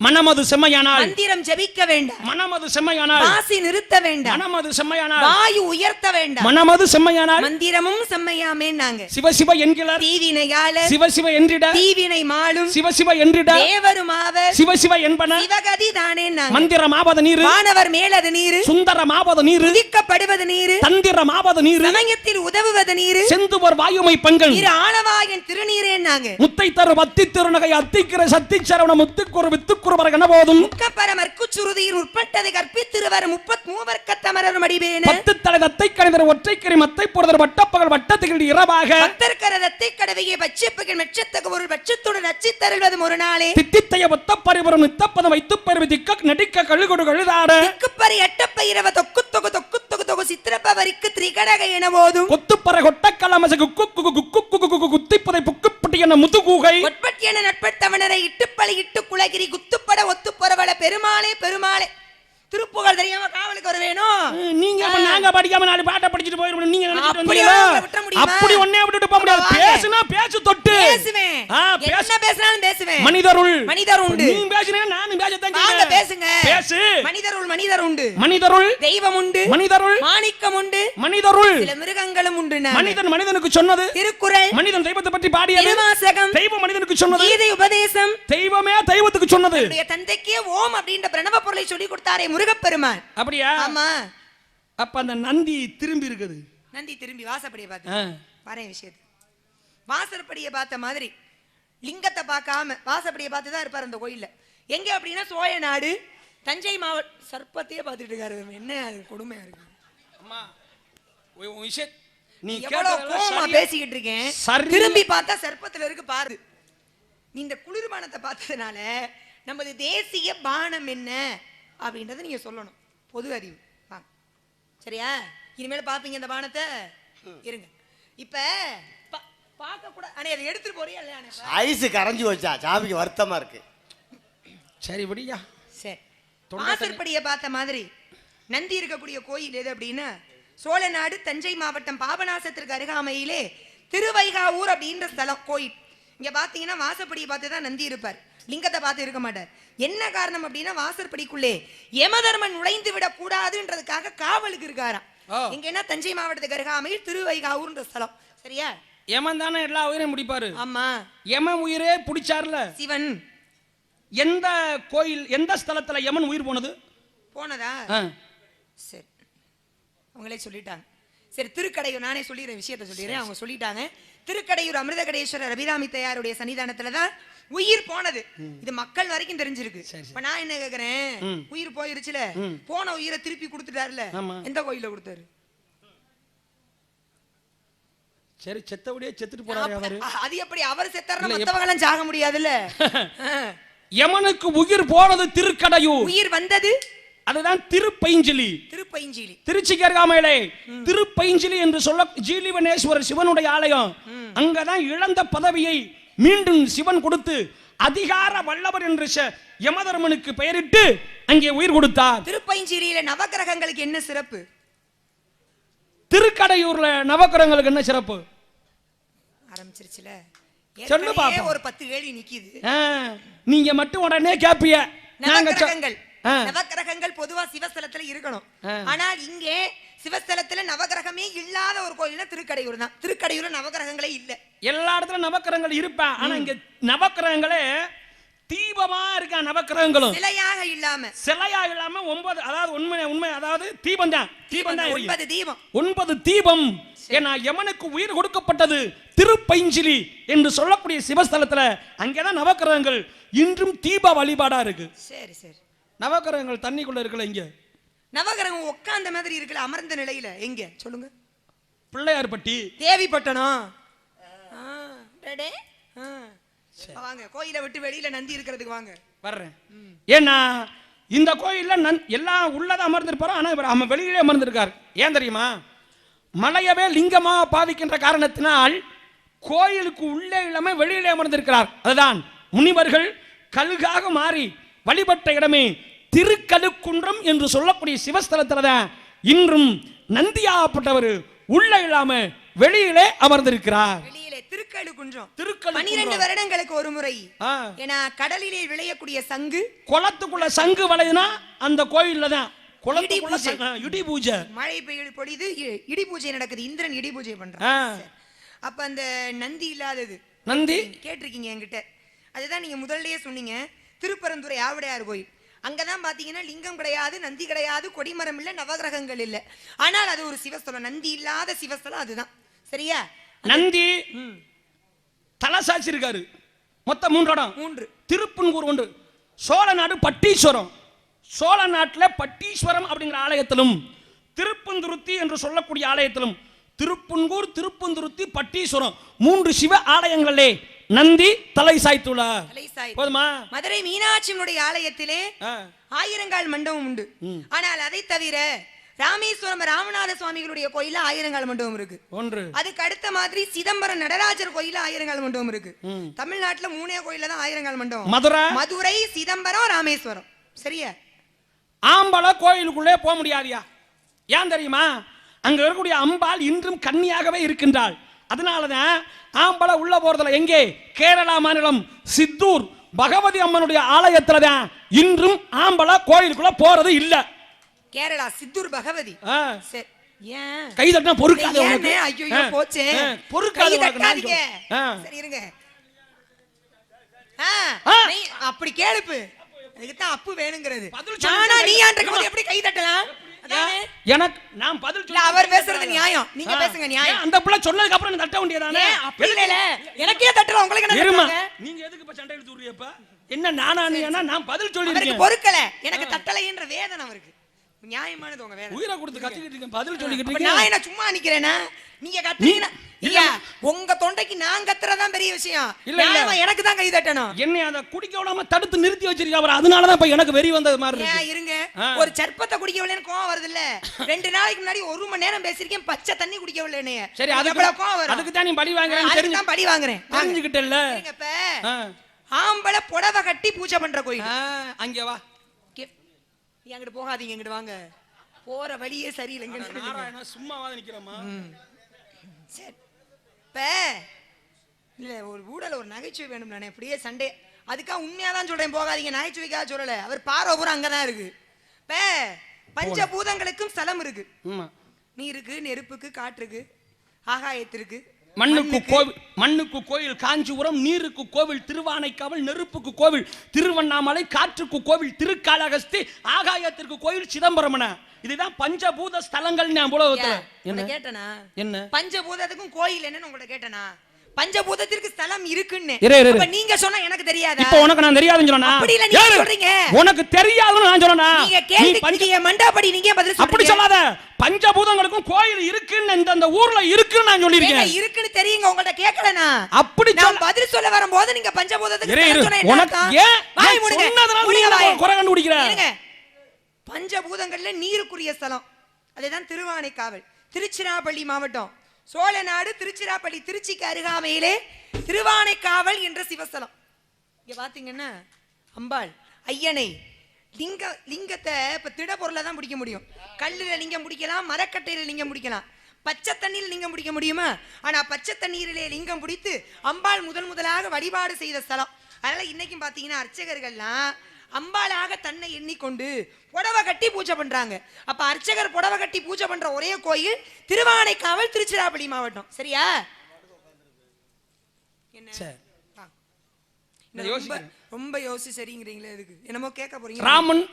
மனமது செம்மையானால் மந்திரம் ஜெபிக்க வேண்டாம். மனமது செம்மையானால் வாசி நிறுத்த வேண்டாம். மனமது செம்மையானால் வாயு உயர்த்த வேண்டாம். மனமது செம்மையானால் மந்திரமும் செம்மையாமேன்னாங்க. சிவ சிவ என்கிறார் தீவினையால. சிவ சிவ என்றிட தீவினை மாளும். சிவ சிவ என்றிட தேவருமாவ. சிவ சிவ என்பன சிவகதி தானேன்னாங்க. மந்திரமாவது நீர், வானவர் மேலது நீர், சுந்தரமாவது நீர், உதிக்கப்படுவது நீர், தந்திரமாவது நீர், சமயத்தில் உதவுவது நீர், செந்துவர் வாயுமை பங்கன் இரு ஆளவாயன் திருநீரேன்னாங்க. முத்தை தரு பத்தி திருநகை அத்திக்கிற சத்தி சரவண முத்துக்குரு வித்து போதும் முக்கப்பரமற்குச்சுருதியில் உட்பட்டதை கற்பித்திருவர் 33 கத்தமரர் மடிவேன 10 தலை தத்தை கணிதர் ஒற்றைக்கறி மத்தை போடுதர் வட்டப்பகல் வட்டத்துக்கு இரவாக பத்தற்கர தத்தை கடவையை பச்சைப்பகல் மெச்சத்தக்கு ஒரு பட்சத்துடன் நச்சி தருவதும் ஒரு நாளே தித்தித்தைய ஒத்த பரிபுரம் நித்தப்பதம் வைத்து பருவி திக்க நடிக்க கழுகொடு கழுதாட திக்குப்பரி எட்டப்ப இரவ தொக்கு தொகு தொக்கு தொகு தொகு சித்திரப்ப வரிக்கு திரிகடக என போதும் கொத்துப்பற கொட்டக்கலமச குக்கு குக்கு குக்கு குத்திப்பதை புக்குப்பட்டி என முத்துக்கூகை ஒட்பட்டி என நட்பட்டவனரை இட்டுப்பழி இட்டு குலகிரி குத்துப்பட ஒத்து பொறவள பெருமாளே பெருமாளே திருப்புகழ் தெரியாம காவலுக்கு வர வேணும். நீங்க அப்ப நாங்க படிக்காம நாலு பாட்டை படிச்சிட்டு போயிரும். நீங்க நினைச்சிட்டு அப்படி வந்தீங்களா? விட்ட முடியுமா? அப்படி ஒண்ணே விட்டுட்டு போக முடியாது. பேசுனா பேச்சு தொட்டு பேசுவேன். என்ன பேசினாலும் பேசுவேன். மனிதர் உண்டு. நீ பேசுனே நானும் பேசத்தான் வாங்க செய்றேன். பேசுங்க. பேசு. மனிதர் உண்டு. மனிதருள் தெய்வம் உண்டு. மனிதருள் மாணிக்கம் உண்டு. மனிதருள் சில மிருகங்களும் உண்டு. மனிதன் மனிதனுக்கு சொன்னது திருக்குறள். மனிதன் தெய்வத்தை பற்றி பாடியது திருவாசகம். தெய்வம் மனிதனுக்கு சொன்னது கீதை உபதேசம். தெய்வமே தெய்வத்துக்கு சொன்னது. என்னுடைய தந்தைக்கே ஓம் அப்படின்ற பிரணவ பொருளை சொல்லி கொடுத்தாரே முருகப்பெருமான். அப்படியா? ஆமா. அப்ப அந்த நந்தி திரும்பி இருக்குது. நந்தி திரும்பி வாசப்படியை பார்த்து வரேன் விஷயத்து. வாசற்படியை பார்த்த மாதிரி லிங்கத்தை பார்க்காம வாசப்படியை பார்த்து தான் இருப்பார் அந்த கோயில்ல. எங்க அப்படின்னா சோழநாடு தஞ்சை மாவட்டம். சர்ப்பத்தையே பார்த்துட்டு இருக்காரு. என்ன அது கொடுமையா இருக்கு. அம்மா விஷயம் நீ எவ்வளவு கோவமா பேசிக்கிட்டு இருக்கேன். திரும்பி பார்த்தா சர்ப்பத்துல இருக்கு பாரு. நீ இந்த குளிர்பானத்தை பார்த்ததுனால நமது தேசிய பானம் என்ன அப்படின்றத நீங்க சொல்லணும். பொது அறிவு வாங்க. சரியா? இனிமேல் பாப்பீங்க இந்த பானத்தை. இருங்க. இப்ப பார்க்க கூட அண்ணே அதை எடுத்துட்டு போறியா இல்லையா? ஐஸ் கரைஞ்சு வச்சா சாமிக்கு வருத்தமா இருக்கு. சரி விடியா. சரி. வாசற்படியை பார்த்த மாதிரி நந்தி இருக்கக்கூடிய கோயில் எது அப்படின்னா சோழநாடு தஞ்சை மாவட்டம் பாபநாசத்திற்கு அருகாமையிலே திருவைகாவூர் அப்படின்ற ஸ்தலம் கோயில். இங்க பாத்தீங்கன்னா வாசப்படியை பார்த்து தான் நந்தி இருப்பார். லிங்கத்தை பார்த்து இருக்க மாட்டார். என்ன காரணம் அப்படின்னா வாசற்படிக்குள்ளே யமதர்மன் நுழைந்து விடக் கூடாதுன்றதுக்காக காவலுக்கு இருக்காராம். இங்க என்ன தஞ்சை மாவட்டத்துக்கு அருகாமையில் திருவைகாவூர்ன்ற ஸ்தலம். சரியா? யமன் தானே எல்லா உயிரையும் முடிப்பாரு. ஆமா. யமன் உயிரே பிடிச்சார்ல சிவன். எந்த கோயில் எந்த ஸ்தலத்துல யமன் உயிர் போனது? போனதா? சரி, அவங்களே சொல்லிட்டாங்க. சரி, திருக்கடையூர் நானே சொல்லிடுறேன், விஷயத்த சொல்லிடுறேன். அவங்க சொல்லிட்டாங்க. திருக்கடையூர் அமிர்தகடேஸ்வரர் அபிராமி தயாருடைய சன்னிதானத்துலதான் உயிர் போனது. இது மக்கள் வரைக்கும் தெரிஞ்சிருக்கு. இப்ப நான் என்ன கேக்குறேன், உயிர் போயிருச்சுல, போன உயிரை திருப்பி கொடுத்துட்டாருல, எந்த கோயில கொடுத்தாரு? சரி, செத்தபடியே செத்துட்டு போறாரு அவரு. அது எப்படி அவர் செத்தாருன்னா மத்தவங்க எல்லாம் சாக முடியாதுல்ல. யமனுக்கு உயிர் போனது திருக்கடையூர். உயிர் வந்தது அதுதான் திருப்பைஞ்சிலி. திருப்பைஞ்சிலி திருச்சிக்கு அருகாமையிலே திருப்பைஞ்சிலி என்று சொல்ல ஜீலிவனேஸ்வரர் சிவனுடைய ஆலயம். அங்கதான் இழந்த பதவியை மீண்டும் சிவன் கொடுத்து அதிகார வல்லவர் என்று யமதர்மனுக்கு பெயரிட்டு அங்கே உயிர் கொடுத்தார். திருப்பைஞ்சிலியில நவகிரகங்களுக்கு என்ன சிறப்பு? திருக்கடையூர்ல நவகிரகங்களுக்கு என்ன சிறப்பு? ஆரம்பிச்சிருச்சுல, சொல்லு பாப்பா. ஒரு 10 கேள்வி நிக்குது. நீங்க மட்டும் உடனே கேப்பிய. நவகிரகங்கள் பொதுவா சிவஸ்தலத்துல இருக்கணும். ஆனால் இங்கே சிவஸ்தலத்துல நவகிரகமே இல்லாத ஒரு கோயில்னா திருக்கடையூர் தான். திருக்கடையூர்ல நவகிரகங்களே இல்ல. எல்லா இடத்துல நவகிரகங்கள் இருப்பா. ஆனா இங்க நவகிரகங்களே தீபமா இருக்கா. நவகிரகங்களும் சிலையாக இல்லாம 9, அதாவது உண்மை அதாவது தீபம் தான். 9 தீபம். ஏன்னா யமனுக்கு உயிர் கொடுக்கப்பட்டது திருப்பைஞ்சிலி என்று சொல்லக்கூடிய சிவஸ்தலத்துல. அங்கேதான் நவகிரகங்கள் இன்றும் தீப வழிபாடா இருக்கு. சரி சரி. நவகிரகங்கள் தண்ணிக்குள்ள இருக்கல. இங்க நவகிரகம் உட்கார்ந்த மாதிரி இருக்குல்ல, அமர்ந்த நிலையில. எங்க சொல்லுங்க? பிள்ளையார்பட்டி, தேவிப்பட்டணம். வாங்க, கோயிலை விட்டு வெளியில நந்தி இருக்கிறதுக்கு வாங்க. வர்றேன். ஏன்னா இந்த கோயில்ல எல்லாம் உள்ளத அமர்ந்திருப்பாரோ, ஆனா இவர் வெளியிலே அமர்ந்திருக்கார். ஏன் தெரியுமா? மலையவே லிங்கமா பாவிக்கின்ற காரணத்தினால் கோயிலுக்கு உள்ளே இல்லாம வெளியிலே அமர்ந்திருக்கிறார். அதுதான் முனிவர்கள் கழுகாக மாறி வழிபட்ட இடமே திருக்கழுக்குன்றம் என்று சொல்லக்கூடிய சிவஸ்தலத்துலதான் இன்றும் நந்தியாகப்பட்டவர் உள்ள இல்லாம வெளியிலே அமர்ந்திருக்கிறார். வெளியிலே திருக்கழுக்குன்றம். 12 வருடங்களுக்கு ஒரு முறை. ஏன்னா கடலிலே விளையக்கூடிய சங்கு, குளத்துக்குள்ள சங்கு வளையுதுன்னா அந்த கோயில்ல தான் இடி பூஜை. மழை பொழிது, இடி பூஜை நடக்குது. இந்திரன் இடி பூஜை பண்றான். அப்ப அந்த நந்தி இல்லாதது நந்தி கேட்டிருக்கீங்க என்கிட்ட. அதுதான் நீங்க முதல்லயே சொன்னீங்க. திருப்பரந்துரை ஆவுடையார் கோயில். அங்கதான் பாத்தீங்கன்னா லிங்கம் கிடையாது, நந்தி கிடையாது, கொடிமரம் இல்ல, நவகிரகங்கள் இல்ல. ஆனால் அது ஒரு சிவஸ்தலம். நந்தி இல்லாத சிவஸ்தலம் அதுதான். சரியா? நந்தி தலை சாட்சி இருக்காரு. மொத்தம் 3 இடம். 3. திருப்பன்கூர் 1, சோழநாடு பட்டீஸ்வரம். சோழ நாட்டில் பட்டீஸ்வரம் அப்படிங்கிற ஆலயத்திலும் திருப்பந்துருத்தி என்று சொல்லக்கூடிய ஆலயத்திலும் திருப்பன்கூர், திருப்பந்துருத்தி, பட்டீஸ்வரம் 3 சிவ ஆலயங்களே நந்தி தலை சாய்த்துள்ளார். போதுமா? மதுரை மீனாட்சியினுடைய ஆலயத்திலே 1000 கால் மண்டபம் உண்டு. ஆனால் அதை தவிர ராமேஸ்வரம் ராமநாத சுவாமிகளுடைய கோயில்ல ஆயிரங்கால் மண்டபம் இருக்கு ஒன்று. அதுக்கு அடுத்த மாதிரி சிதம்பரம் நடராஜர் கோயில்ல ஆயிரங்கால் மண்டபம் இருக்கு. தமிழ்நாட்டுல 3 கோயில்ல தான் ஆயிரங்கால் மண்டபம். மதுரை, சிதம்பரம், ராமேஸ்வரம். சரியா? ஆம்பளை கோயிலுக்குள்ளே போக முடியாதியா? ஏன் தெரியுமா? அங்க இருக்கக்கூடிய அம்பாள் இன்றும் கன்னியாகவே இருக்கின்றாள். அதனாலதான் ஆம்பளை உள்ள போறதுல எங்கே? கேரளா மாநிலம் சித்தூர் பகவதி அம்மனுடைய ஆலயத்துல தான் இன்றும் ஆம்பளை கோயிலுக்குள்ள போறது இல்ல. கேரளா சித்தூர் பகவதி. சரி. ஏன் கை தட்டினா பொறுக்காத உனக்கு? ஐயோ போச்சே. பொறுக்காத உனக்கு. சரி இருங்க. அப்படி கேளுப்பு. அதுக்கு தான் அப்பு வேணுங்கிறது. நானா நீயான்றதுக்கு எப்படி கை தட்டலாம்? எனக்கு நான் பதில் சொல்ல. அவர் பேசுறது நியாயம். நீங்க பேசுங்க நியாயம். அந்த புள்ள சொன்னதுக்கு அப்புறம் நீ தட்ட வேண்டியதானே? அப்படி இல்ல. எனக்கே தட்டற உங்களுக்கு என்ன தட்டறாங்க? நீங்க எதுக்கு இப்ப சண்டை இழுத்து விடுறீங்கப்பா? என்ன நானா நீனா? நான் பதில் சொல்லி இருக்கேன். எனக்கு பொறுக்கல. எனக்கு தட்டலைன்ற வேதனை அவருக்கு. நியாயமானது உங்க வேதனை. உயிரை கொடுத்து கத்திக்கிட்டு இருக்கேன். பதில் சொல்லிக்கிட்டு இருக்கேன். நான் என்ன சும்மா நிக்கிறேனா? நீங்க கத்துறீங்க. இல்ல உங்க தொண்டைக்கு நான் கத்துறதான் பெரிய விஷயம். நியாயமா எனக்கு தான் கை தட்டணும். என்ன அத குடிக்க விடாம தடுத்து நிறுத்தி வச்சிருக்கீங்க. அவர் அதனால தான் இப்ப எனக்கு வெறி வந்தது மாதிரி இருக்கு. இருங்க. ஒரு சர்பத்தை குடிக்க விடலன்னு கோவம் வருது இல்ல? 2 நாளைக்கு முன்னாடி 1 மணி நேரம் பேசிருக்கேன். பச்சை தண்ணி குடிக்க விடலனே. சரி அதுக்கு கோவம் வரும். அதுக்கு தான் நீ படி வாங்குறேன்னு தெரிஞ்சு தான் படி வாங்குறேன். தெரிஞ்சுக்கிட்டல்ல. இப்ப ஆம்பளை புடவை கட்டி பூஜை பண்ற கோயில். அங்க வா. நீ அங்க போகாதீங்க, இங்க வாங்க. போற வழியே சரியில்லைங்க. நாராயணா சும்மாவா நிக்கிறமா? சரி. இப்ப இல்ல ஒரு ஊடல ஒரு நகைச்சுவை வேணும். நானே அப்படியே சண்டே அதுக்காக உண்மையாதான் சொல்றேன். போகாதீங்க, நகைச்சுவைக்காக சொல்லல. அவர் பார்வை அங்கதான் இருக்கு. இப்ப பஞ்சபூதங்களுக்கும் ஸ்தலம் இருக்கு. நீருக்கு, நெருப்புக்கு, காற்றுக்கு, ஆகாயத்திற்கு. மண்ணுக்கு கோவில் காஞ்சிபுரம், நீருக்கு கோவில் திருவானைக்காவல், நெருப்புக்கு கோவில் திருவண்ணாமலை, காற்றுக்கு கோவில் திருக்காளஹஸ்தி, ஆகாயத்திற்கு கோவில் சிதம்பரம். இதுதான் பஞ்சபூத ஸ்தலங்கள். என்ன கேட்டனா? என்ன பஞ்சபூதத்துக்கும் கோயில் என்னன்னு உங்கள்ட்ட கேட்டனா? பஞ்சபூதத்திற்கு ஸ்தலம் இருக்குன்னு அப்ப நீங்க சொன்னா எனக்கு தெரியாதா? இப்போ உனக்கு நான் தெரியாதுன்னு சொன்னா? அப்படி இல்ல நீங்க சொல்றீங்க. உனக்கு தெரியாதுன்னு நான் சொன்னா? நீங்க கேள்விக்கு மண்டாபடி நீங்க பதில் சொல்றீங்க. அப்படி சொல்லாத. பஞ்சபூதங்களுக்கும் கோயில் இருக்குன்னு இந்த ஊர்ல இருக்குன்னு நான் சொல்லி இருக்கேன். இருக்குன்னு தெரியுங்க, உங்கள்ட்ட கேட்கலனா? அப்படி நான் பதில் சொல்ல வரும்போது நீங்க பஞ்சபூதத்துக்கு சொன்னா உனக்கு ஏன் வாய் மூடுங்க. சொன்னதனால நீ குறை கண்டுபிடிக்கிற. பஞ்சபூதங்கள்ல நீருக்குரிய ஸ்தலம் அதுதான் திருவானைக்காவல். திருச்சிராப்பள்ளி மாவட்டம், சோழநாடு, திருச்சிராப்பள்ளி, திருச்சிக்கு அருகாமையிலே திருவானைக்காவல் என்ற சிவஸ்தலம். இங்க பாத்தீங்கன்னா அம்பாள் ஐயனை லிங்கத்தை இப்ப திட பொருளை தான் பிடிக்க முடியும். கல்லுல லிங்கம் பிடிக்கலாம், மரக்கட்டையில லிங்கம் பிடிக்கலாம். பச்சை தண்ணீர் லிங்கம் பிடிக்க முடியுமா? ஆனா பச்சை தண்ணீரிலே லிங்கம் பிடித்து அம்பாள் முதலாக வழிபாடு செய்த ஸ்தலம். அதனால இன்னைக்கும் பாத்தீங்கன்னா அர்ச்சகர்கள்லாம் அம்பாளாக தன்னை எண்ணிக்கொண்டு புடவை கட்டி பூஜை பண்றாங்க. அப்ப அர்ச்சகர் புடவை கட்டி பூஜை பண்ற ஒரே கோயில் திருவானைக்காவல், திருச்சிராப்பள்ளி மாவட்டம். சரியா? ரொம்ப யோசி சரிங்கிறீங்களே. எதுக்கு என்னமோ கேட்க போறீங்க? ராமன்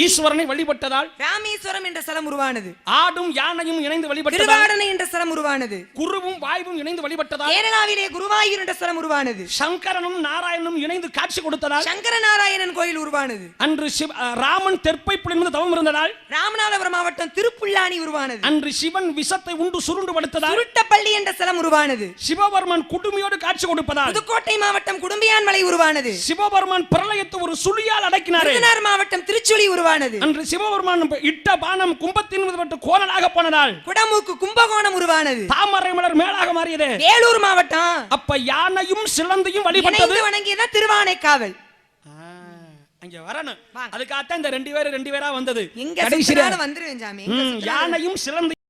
ஈஸ்வரனை வழிபட்டதால் ராமேஸ்வரம் என்ற ஸ்தலம் உருவானது. ஆடும் யானையும் இணைந்து வழிபட்டதால் திருவாடனை என்ற ஸ்தலம் உருவானது. குருவும் வாயுவும் இணைந்து வழிபட்டதால் கேரளாவிலே குருவாயூர் என்ற ஸ்தலம் உருவானது. சங்கரனும் நாராயணனும் இணைந்து காட்சி கொடுத்ததால் சங்கர நாராயணன் கோயில் உருவானது. அன்று ராமன் தெற்பை புலிந்து தவம் இருந்ததால் ராமநாதபுரம் மாவட்டம் திருப்புல்லானி உருவானது. அன்று சிவன் விஷத்தை உண்டு சுருண்டு படுத்ததால் சுருட்டப்பள்ளி என்ற ஸ்தலம் உருவானது. சிவபெருமான் குடுமையோடு காட்சி கொடுப்பதால் புதுக்கோட்டை மாவட்டம் குடும்பியான் மலை உருவானது. சிவபெருமான் பிரளயத்தை ஒரு சுழியால் அடக்கினார். விருதுநகர் மாவட்டம் திருச்சுழி உருவானது. அன்று சிவபெருமான் இட்ட பானம் கும்பத்தின் மீது கோணலாக போனதால் குடமூக்கு கும்பகோணம் உருவானது. தாமரை மலர் மேலாக மாறியது. வேலூர் மாவட்டம். அப்ப யானையும் சிலந்தையும் வழிபட்டது வணங்கியதான் திருவானைக்காவல். அங்க வரணும். அதுக்காகத்தான் இந்த 2 பேரா வந்தது. கடைசியா வந்துருவேன் சாமி. யானையும் சிலந்தையும்